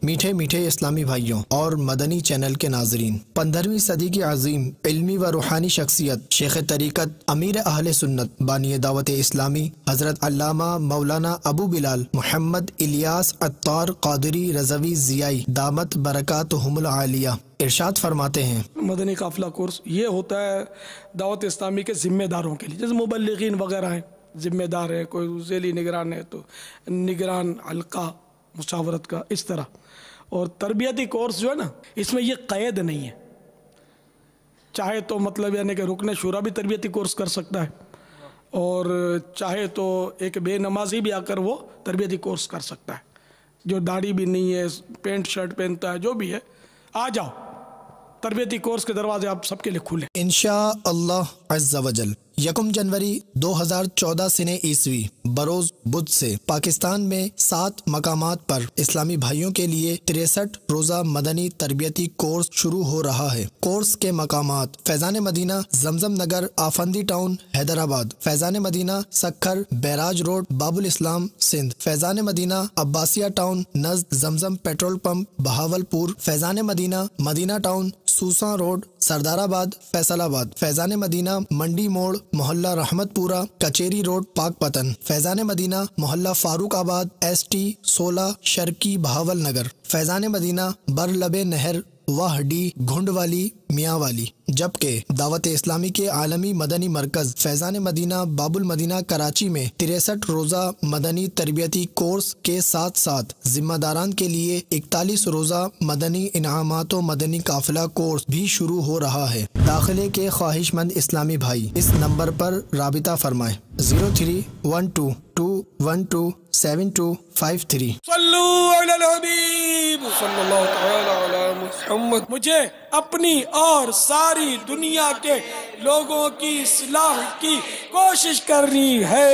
میٹھے میٹھے اسلامی بھائیوں اور مدنی چینل کے ناظرین، 15ویں صدی کی عظیم علمی و روحانی شخصیت شیخ طریقت امیر اہل سنت بانی دعوت اسلامی حضرت علامہ مولانا ابو بلال محمد الیاس عطار قادری رضوی ضیائی دامت برکاتہم العالیہ ارشاد فرماتے ہیں، مدنی قافلہ کورس یہ ہوتا ہے دعوت اسلامی کے ذمہ داروں کے لیے، جیسے مبلغین وغیرہ ہیں، ذمہ دار ہے، کوئی ذیلی نگران ہے تو نگران حلقہ مشاورت کا، اس طرح۔ اور تربیتی کورس جو ہے نا، اس میں یہ قید نہیں ہے، چاہے تو مطلب یعنی کہ رکن شورا بھی تربیتی کورس کر سکتا ہے، اور چاہے تو ایک بے نمازی بھی آ کر وہ تربیتی کورس کر سکتا ہے، جو داڑھی بھی نہیں ہے، پینٹ شرٹ پہنتا ہے، جو بھی ہے، آ جاؤ، تربیتی کورس کے دروازے آپ سب کے لیے کھلے۔ انشاء اللہ عز و جل 1 جنوری 2014 سنہ عیسوی بروز بدھ سے پاکستان میں 7 مقامات پر اسلامی بھائیوں کے لیے 63 روزہ مدنی تربیتی کورس شروع ہو رہا ہے۔ کورس کے مقامات: فیضان مدینہ زمزم Nagar Afandi town Hyderabad, Faizan Madina Sukkur barrage road باب الاسلام سندھ، فیضان مدینہ عباسیہ ٹاؤن نزد زمزم پیٹرول پمپ بہاولپور، فیضان مدینہ مدینہ ٹاؤن سوساں روڈ سردار آباد فیصل آباد، فیضان مدینہ منڈی موڑ محلہ رحمت پورہ کچیری روڈ پاک پتن، فیضان مدینہ محلہ فاروق آباد ST 16 شرکی بہاول نگر، فیضان مدینہ برلب نہر واہ ڈی گھنڈ والی میاں والی، جبکہ دعوت اسلامی کے عالمی مدنی مرکز فیضان مدینہ باب المدینہ کراچی میں 63 روزہ مدنی تربیتی کورس کے ساتھ ساتھ ذمہ داران کے لیے 41 روزہ مدنی انعامات و مدنی قافلہ کورس بھی شروع ہو رہا ہے۔ داخلے کے خواہش مند اسلامی بھائی اس نمبر پر رابطہ فرمائیں: 031221275253۔ صلو علی الحبیب صلی اللہ تعالی علی محمد۔ مجھے اپنی اور ساری دنیا کے لوگوں کی اصلاح کی کوشش کرنی ہے۔